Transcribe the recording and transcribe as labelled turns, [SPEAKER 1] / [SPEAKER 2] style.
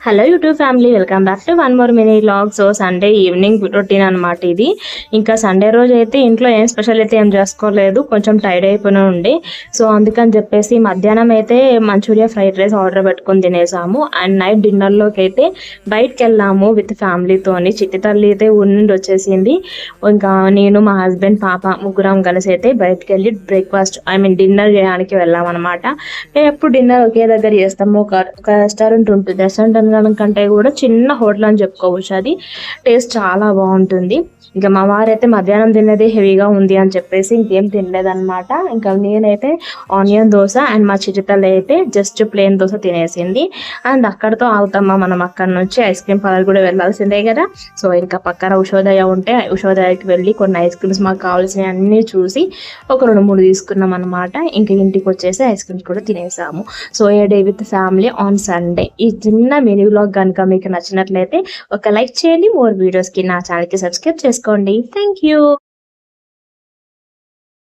[SPEAKER 1] Hello YouTube family, welcome back to one more mini vlog. So Sunday evening routine అనమాట ఇది. ఇంకా Sunday రోజు అయితే ఇంట్లో ఏం స్పెషల్ అయితే ఏం చేసుకోలేదు, కొంచెం టైర్డ్ అయిపోయిన ఉండి. సో అందుకని చెప్పేసి మధ్యాహ్నం అయితే మంచూరియా ఫ్రైడ్ రైస్ ఆర్డర్ పెట్టుకొని తినేసాము. అండ్ నైట్ డిన్నర్లోకి అయితే బయటకు వెళ్ళాము విత్ ఫ్యామిలీతోని. చిట్టి తల్లి అయితే ఊరి నుండి వచ్చేసింది. ఇంకా నేను, మా హస్బెండ్, పాప ముగ్గురం కలిసి అయితే బయటకు వెళ్ళి డిన్నర్ చేయడానికి వెళ్ళామన్నమాట. మేము ఎప్పుడు డిన్నర్ ఒకే దగ్గర చేస్తాము. ఒక రెస్టారెంట్ ఉంటుంది, రెస్టారెంట్ కంటే కూడా చిన్న హోటల్ అని చెప్పుకోవచ్చు. అది టేస్ట్ చాలా బాగుంటుంది. ఇంకా మా వారైతే మధ్యాహ్నం తినేది హెవీగా ఉంది అని చెప్పేసి ఇంకేం తినలేదన్నమాట. ఇంకా నేనైతే ఆనియన్ దోశ అండ్ మా చిటితల్లి అయితే జస్ట్ ప్లేన్ దోశ తినేసింది. అండ్ అక్కడతో ఆగుతామా మనం, అక్కడ నుంచి ఐస్ క్రీమ్ పార్లర్ కూడా వెళ్ళాల్సిందే కదా. సో ఇంకా పక్కన ఉషోదయ ఉంటే ఉషోదయకి వెళ్ళి కొన్ని ఐస్ క్రీమ్స్ మాకు కావాల్సినవి అన్నీ చూసి ఒక 2-3 తీసుకున్నాం అనమాట. ఇంకా ఇంటికి వచ్చేసి ఐస్ క్రీమ్స్ కూడా తినేసాము. So a day with family on Sunday. ఈ చిన్న మినీ వ్లాగ్ కనుక మీకు నచ్చినట్లయితే ఒక లైక్ చేయండి. మోర్ వీడియోస్కి నా ఛానల్కి సబ్స్క్రైబ్ చేసుకోండి. Thank you.